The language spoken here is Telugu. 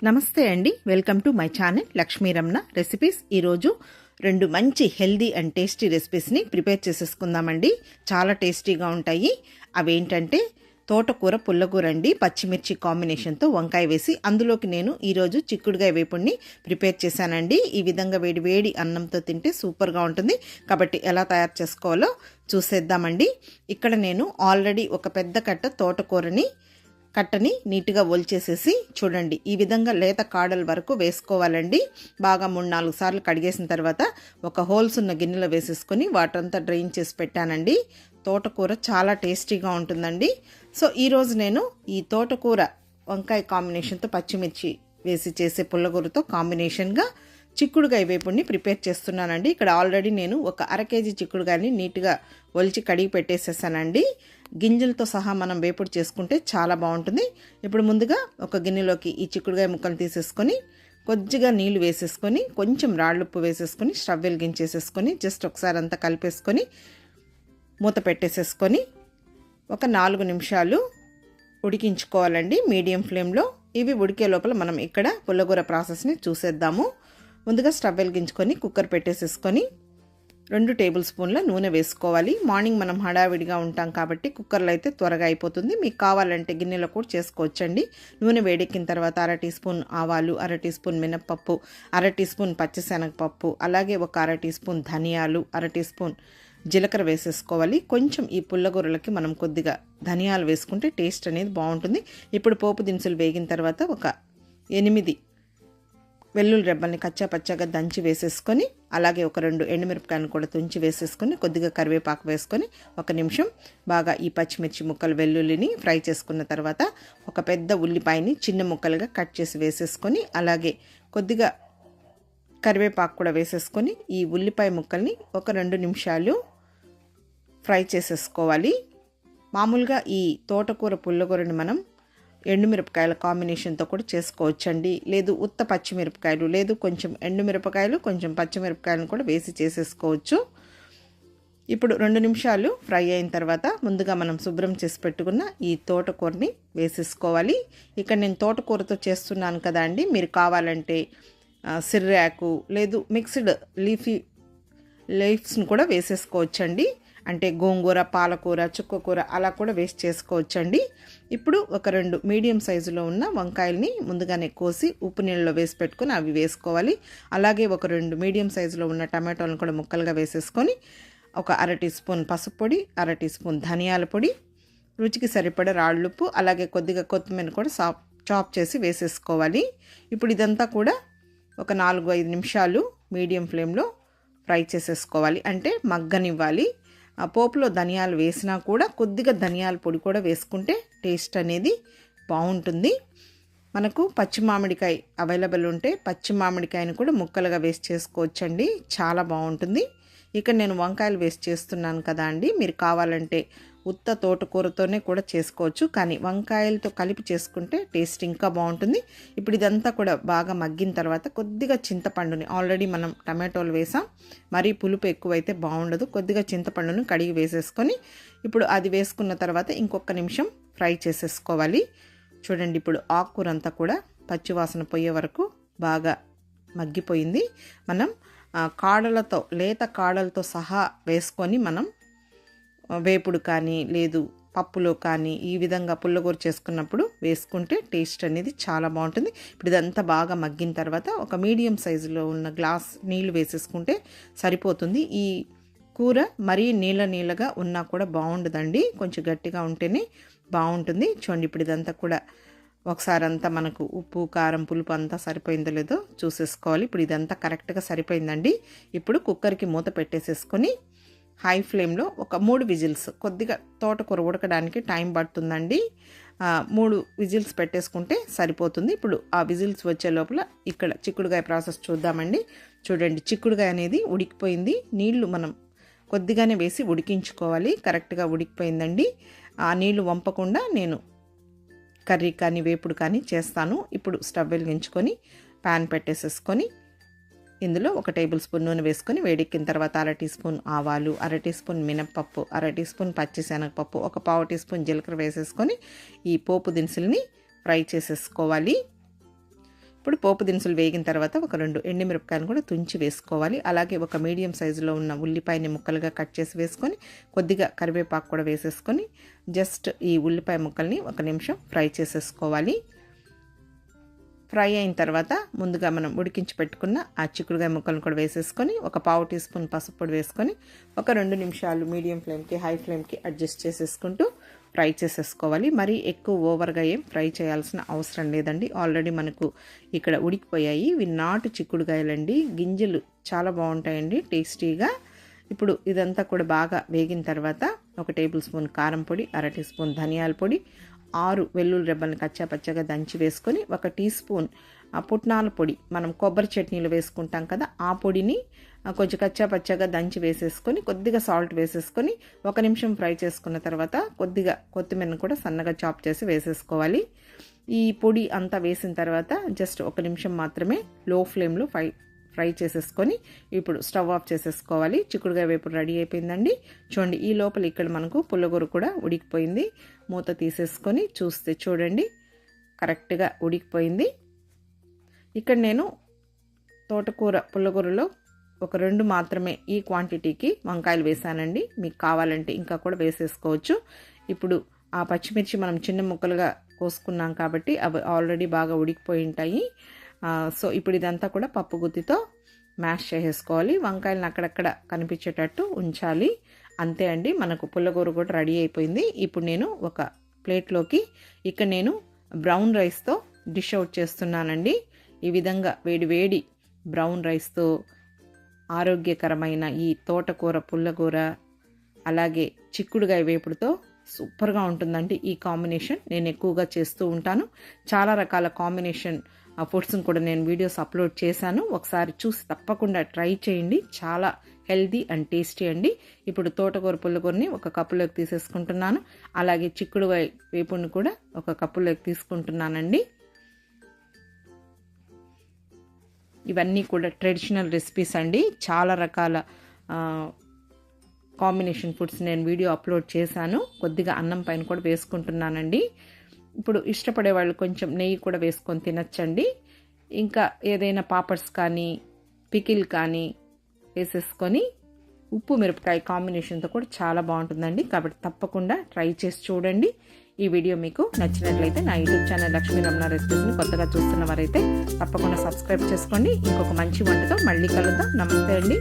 నమస్తే అండి, welcome to my channel Lakshmi Ramana recipes. ఈరోజు రెండు మంచి హెల్దీ అండ్ టేస్టీ రెసిపీస్ని ప్రిపేర్ చేసేసుకుందామండి. చాలా టేస్టీగా ఉంటాయి. అవేంటంటే తోటకూర, పుల్లగూర అండి. పచ్చిమిర్చి కాంబినేషన్తో వంకాయ వేసి అందులోకి నేను ఈరోజు చిక్కుడుగాయ వేపుడిని ప్రిపేర్ చేశానండి. ఈ విధంగా వేడి వేడి అన్నంతో తింటే సూపర్గా ఉంటుంది. కాబట్టి ఎలా తయారు చేసుకోవాలో చూసేద్దామండి. ఇక్కడ నేను ఆల్రెడీ ఒక పెద్ద కట్టని నీట్గా ఒలిచేసేసి చూడండి, ఈ విధంగా లేత కాడల వరకు వేసుకోవాలండి. బాగా 3-4 సార్లు కడిగేసిన తర్వాత ఒక హోల్స్ ఉన్న గిన్నెలో వేసేసుకొని వాటర్ అంతా డ్రైన్ చేసి పెట్టానండి. తోటకూర చాలా టేస్టీగా ఉంటుందండి. సో ఈరోజు నేను ఈ తోటకూర వంకాయ కాంబినేషన్తో పచ్చిమిర్చి వేసి చేసే పుల్లగూరతో కాంబినేషన్గా చిక్కుడుగాయ వేపుడిని ప్రిపేర్ చేస్తున్నానండి. ఇక్కడ ఆల్రెడీ నేను ఒక 1/2 కేజీ చిక్కుడుగాయని నీట్గా ఒలిచి కడిగి పెట్టేసేసానండి. గింజలతో సహా మనం వేపుడు చేసుకుంటే చాలా బాగుంటుంది. ఇప్పుడు ముందుగా ఒక గిన్నెలోకి ఈ చిక్కుడుగాయ ముక్కలు తీసేసుకొని కొద్దిగా నీళ్లు వేసేసుకొని కొంచెం రాళ్ళుప్పు వేసేసుకొని స్టవ్ వెలిగించేసేసుకొని జస్ట్ ఒకసారి అంతా కలిపేసుకొని మూత పెట్టేసేసుకొని ఒక 4 నిమిషాలు ఉడికించుకోవాలండి మీడియం ఫ్లేమ్లో. ఇవి ఉడికే లోపల మనం ఇక్కడ పుల్లగూర ప్రాసెస్ని చూసేద్దాము. ముందుగా స్టవ్ వెలిగించుకొని కుక్కర్ పెట్టేసేసుకొని 2 టేబుల్ స్పూన్ల నూనె వేసుకోవాలి. మార్నింగ్ మనం హడావిడిగా ఉంటాం కాబట్టి కుక్కర్లో అయితే త్వరగా అయిపోతుంది. మీకు కావాలంటే గిన్నెలో కూడా చేసుకోవచ్చండి. నూనె వేడెక్కిన తర్వాత 1/2 టీ స్పూన్ ఆవాలు, 1/2 టీ స్పూన్ మినప్పప్పు, 1/2 టీ స్పూన్ పచ్చిశనగపప్పు, అలాగే ఒక 1/2 టీ స్పూన్ ధనియాలు, 1/2 టీ స్పూన్ జీలకర్ర వేసేసుకోవాలి. కొంచెం ఈ పుల్లగూరలకి మనం కొద్దిగా ధనియాలు వేసుకుంటే టేస్ట్ అనేది బాగుంటుంది. ఇప్పుడు పోపు దినుసులు వేగిన తర్వాత ఒక 8 వెల్లుల్లి రెబ్బల్ని కచ్చా పచ్చాగా దంచి వేసేసుకొని అలాగే ఒక 2 ఎండుమిరపకాయలను కూడా తుంచి వేసేసుకొని కొద్దిగా కరివేపాకు వేసుకొని 1 నిమిషం బాగా ఈ పచ్చిమిర్చి ముక్కలు వెల్లుల్లిని ఫ్రై చేసుకున్న తర్వాత ఒక పెద్ద ఉల్లిపాయని చిన్న ముక్కలుగా కట్ చేసి వేసేసుకొని అలాగే కొద్దిగా కరివేపాకు కూడా వేసేసుకొని ఈ ఉల్లిపాయ ముక్కల్ని ఒక 2 నిమిషాలు ఫ్రై చేసేసుకోవాలి. మామూలుగా ఈ తోటకూర పుల్లగూరని మనం ఎండుమిరపకాయల కాంబినేషన్తో కూడా చేసుకోవచ్చండి. లేదు ఉత్త పచ్చిమిరపకాయలు, లేదు కొంచెం ఎండుమిరపకాయలు కొంచెం పచ్చిమిరపకాయలను కూడా వేసి చేసేసుకోవచ్చు. ఇప్పుడు 2 నిమిషాలు ఫ్రై అయిన తర్వాత ముందుగా మనం శుభ్రం చేసి పెట్టుకున్న ఈ తోటకూరని వేసేసుకోవాలి. ఇక్కడ నేను తోటకూరతో చేస్తున్నాను కదా అండి, మీరు కావాలంటే సిర్రాకు లేదు మిక్స్డ్ లీవ్స్ని కూడా వేసేసుకోవచ్చండి. అంటే గోంగూర, పాలకూర, చుక్కకూర అలా కూడా వేస్ట్ చేసుకోవచ్చండి. ఇప్పుడు ఒక 2 మీడియం సైజులో ఉన్న వంకాయల్ని ముందుగానే కోసి ఉప్పు నీళ్ళలో వేసి పెట్టుకొని అవి వేసుకోవాలి. అలాగే ఒక 2 మీడియం సైజులో ఉన్న టమాటోలను కూడా ముక్కలుగా వేసేసుకొని ఒక 1/2 టీ స్పూన్ పసుపు పొడి, 1/2 టీ స్పూన్ ధనియాల పొడి, రుచికి సరిపడ రాళ్ళుప్పు, అలాగే కొద్దిగా కొత్తిమీర కూడా చాప్ చేసి వేసేసుకోవాలి. ఇప్పుడు ఇదంతా కూడా ఒక 4-5 నిమిషాలు మీడియం ఫ్లేమ్లో ఫ్రై చేసేసుకోవాలి, అంటే మగ్గనివ్వాలి. ఆ పోపులో ధనియాలు వేసినా కూడా కొద్దిగా ధనియాల పొడి కూడా వేసుకుంటే టేస్ట్ అనేది బాగుంటుంది. మనకు పచ్చి మామిడికాయ అవైలబుల్ ఉంటే పచ్చి మామిడికాయని కూడా ముక్కలుగా వేస్ట్ చేసుకోవచ్చండి, చాలా బాగుంటుంది. ఇక్కడ నేను వంకాయలు వేస్ట్ చేస్తున్నాను కదా అండి, మీరు కావాలంటే ఉత్త తోటకూరతోనే కూడా చేసుకోవచ్చు, కానీ వంకాయలతో కలిపి చేసుకుంటే టేస్ట్ ఇంకా బాగుంటుంది. ఇప్పుడు ఇదంతా కూడా బాగా మగ్గిన తర్వాత కొద్దిగా చింతపండుని, ఆల్రెడీ మనం టమాటోలు వేసాం, మరీ పులుపు ఎక్కువైతే బాగుండదు, కొద్దిగా చింతపండుని కడిగి వేసేసుకొని ఇప్పుడు అది వేసుకున్న తర్వాత ఇంకొక నిమిషం ఫ్రై చేసేసుకోవాలి. చూడండి, ఇప్పుడు ఆకుకూర అంతా కూడా పచ్చివాసన పోయే వరకు బాగా మగ్గిపోయింది. మనం కాడలతో, లేత కాడలతో సహా వేసుకొని మనం వేపుడు కానీ లేదు పప్పులో కానీ ఈ విధంగా పుల్లగూర చేసుకున్నప్పుడు వేసుకుంటే టేస్ట్ అనేది చాలా బాగుంటుంది. ఇప్పుడు ఇదంతా బాగా మగ్గిన తర్వాత ఒక మీడియం సైజులో ఉన్న గ్లాస్ నీళ్ళు వేసేసుకుంటే సరిపోతుంది. ఈ కూర మరీ నీళ్ళగా ఉన్నా కూడా బాగుండదండి, కొంచెం గట్టిగా ఉంటేనే బాగుంటుంది. చూడండి, ఇప్పుడు ఇదంతా కూడా ఒకసారి అంతా మనకు ఉప్పు, కారం, పులుపు అంతా సరిపోయిందో లేదో చూసేసుకోవాలి. ఇప్పుడు ఇదంతా కరెక్ట్గా సరిపోయిందండి. ఇప్పుడు కుక్కర్కి మూత పెట్టేసేసుకొని హై ఫ్లేమ్లో ఒక 3 విజిల్స్, కొద్దిగా తోటకూర ఉడకడానికి టైం పడుతుందండి, 3 విజిల్స్ పెట్టేసుకుంటే సరిపోతుంది. ఇప్పుడు ఆ విజిల్స్ వచ్చే లోపల ఇక్కడ చిక్కుడుగాయ ప్రాసెస్ చూద్దామండి. చూడండి, చిక్కుడుగాయ అనేది ఉడికిపోయింది. నీళ్లు మనం కొద్దిగానే వేసి ఉడికించుకోవాలి. కరెక్ట్గా ఉడికిపోయిందండి. ఆ నీళ్లు వంపకుండా నేను కర్రీ కానీ వేపుడు కానీ చేస్తాను. ఇప్పుడు స్టవ్ వెలిగించుకొని ప్యాన్ పెట్టేసేసుకొని ఇందులో 1 టేబుల్ స్పూన్ నూనె వేసుకొని వేడెక్కిన తర్వాత 1/2 టీ స్పూన్ ఆవాలు, 1/2 టీ స్పూన్ మినప్పప్పు, 1/2 టీ స్పూన్ పచ్చిశనగపప్పు, ఒక 1/4 టీ స్పూన్ జీలకర్ర వేసేసుకొని ఈ పోపు దినుసుల్ని ఫ్రై చేసేసుకోవాలి. ఇప్పుడు పోపు దినుసులు వేగిన తర్వాత ఒక 2 ఎండుమిరపకాయలు కూడా తుంచి వేసుకోవాలి. అలాగే ఒక మీడియం సైజులో ఉన్న ఉల్లిపాయని ముక్కలుగా కట్ చేసి వేసుకొని కొద్దిగా కరివేపాకు కూడా వేసేసుకొని జస్ట్ ఈ ఉల్లిపాయ ముక్కల్ని 1 నిమిషం ఫ్రై చేసేసుకోవాలి. ఫ్రై అయిన తర్వాత ముందుగా మనం ఉడికించి పెట్టుకున్న ఆ చిక్కుడుకాయ ముక్కలను కూడా వేసేసుకొని ఒక 1/2 టీ స్పూన్ పసుపు పొడి వేసుకొని ఒక 2 నిమిషాలు మీడియం ఫ్లేమ్కి హై ఫ్లేమ్కి అడ్జస్ట్ చేసేసుకుంటూ ఫ్రై చేసేసుకోవాలి. మరీ ఎక్కువ ఓవర్గా ఏం ఫ్రై చేయాల్సిన అవసరం లేదండి. ఆల్రెడీ మనకు ఇక్కడ ఉడికిపోయాయి. ఇవి నాటు చిక్కుడుకాయలండి. గింజలు చాలా బాగుంటాయండి టేస్టీగా. ఇప్పుడు ఇదంతా కూడా బాగా వేగిన తర్వాత 1 టేబుల్ స్పూన్ కారం పొడి, 1/2 టీ స్పూన్ ధనియాల పొడి, 6 వెల్లుల్లి రెబ్బలను కచ్చాపచ్చగా దంచి వేసుకొని 1 టీ స్పూన్ పుట్నాల పొడి, మనం కొబ్బరి చట్నీలో వేసుకుంటాం కదా ఆ పొడిని కొంచెం కచ్చాపచ్చగా దంచి వేసేసుకొని కొద్దిగా సాల్ట్ వేసేసుకొని 1 నిమిషం ఫ్రై చేసుకున్న తర్వాత కొద్దిగా కొత్తిమీరను కూడా సన్నగా చాప్ చేసి వేసేసుకోవాలి. ఈ పొడి అంతా వేసిన తర్వాత జస్ట్ 1 నిమిషం మాత్రమే లో ఫ్లేమ్లో ఫ్రై చేసేసుకొని ఇప్పుడు స్టవ్ ఆఫ్ చేసేసుకోవాలి. చిక్కుడుకాయ వేపుడు రెడీ అయిపోయిందండి. చూడండి, ఈ లోపల ఇక్కడ మనకు పుల్లగూర కూడా ఉడికిపోయింది. మూత తీసేసుకొని చూస్తే చూడండి కరెక్ట్గా ఉడికిపోయింది. ఇక్కడ నేను తోటకూర పుల్లగూరలో ఒక 2 మాత్రమే ఈ క్వాంటిటీకి వంకాయలు వేసానండి. మీకు కావాలంటే ఇంకా కూడా వేసేసుకోవచ్చు. ఇప్పుడు ఆ పచ్చిమిర్చి మనం చిన్న ముక్కలుగా కోసుకున్నాం కాబట్టి అవి ఆల్రెడీ బాగా ఉడికిపోయి ఉంటాయి. సో ఇప్పుడు ఇదంతా కూడా పప్పు గుత్తితో మ్యాష్ చేసేసుకోవాలి. వంకాయలను అక్కడక్కడ కనిపించేటట్టు ఉంచాలి. అంతే అండి, మనకు పుల్లగూర కూడా రెడీ అయిపోయింది. ఇప్పుడు నేను ఒక ప్లేట్లోకి ఇక్కడ నేను బ్రౌన్ రైస్తో డిష్ అవుట్ చేస్తున్నానండి. ఈ విధంగా వేడి వేడి బ్రౌన్ రైస్తో ఆరోగ్యకరమైన ఈ తోటకూర పుల్లగూర అలాగే చిక్కుడుకాయ వేపుడుతో సూపర్గా ఉంటుందండి. ఈ కాంబినేషన్ నేను ఎక్కువగా చేస్తూ ఉంటాను. చాలా రకాల కాంబినేషన్ ఫుడ్స్ని కూడా నేను వీడియోస్ అప్లోడ్ చేశాను. ఒకసారి చూసి తప్పకుండా ట్రై చేయండి. చాలా హెల్దీ అండ్ టేస్టీ అండి. ఇప్పుడు తోటకూర పుల్లకూరని ఒక కప్పులోకి తీసేసుకుంటున్నాను. అలాగే చిక్కుడుకాయ వేపుడిని కూడా ఒక కప్పులోకి తీసుకుంటున్నానండి. ఇవన్నీ కూడా ట్రెడిషనల్ రెసిపీస్ అండి. చాలా రకాల కాంబినేషన్ ఫుడ్స్ నేను వీడియో అప్లోడ్ చేశాను. కొద్దిగా అన్నం పైన కూడా వేసుకుంటున్నానండి. ఇప్పుడు ఇష్టపడే వాళ్ళు కొంచెం నెయ్యి కూడా వేసుకొని తినచ్చండి. ఇంకా ఏదైనా పాపడ్స్ కానీ పికిల్ కానీ వేసేసుకొని ఉప్పు మిరపకాయ కాంబినేషన్తో కూడా చాలా బాగుంటుందండి. కాబట్టి తప్పకుండా ట్రై చేసి చూడండి. ఈ వీడియో మీకు నచ్చినట్లయితే నా యూట్యూబ్ ఛానల్ లక్ష్మీ రమణ రెసిపీస్ని కొత్తగా చూస్తున్న వారైతే తప్పకుండా సబ్స్క్రైబ్ చేసుకోండి. ఇంకొక మంచి వంటతో మళ్ళీ కలుద్దాం. నమస్తే అండి.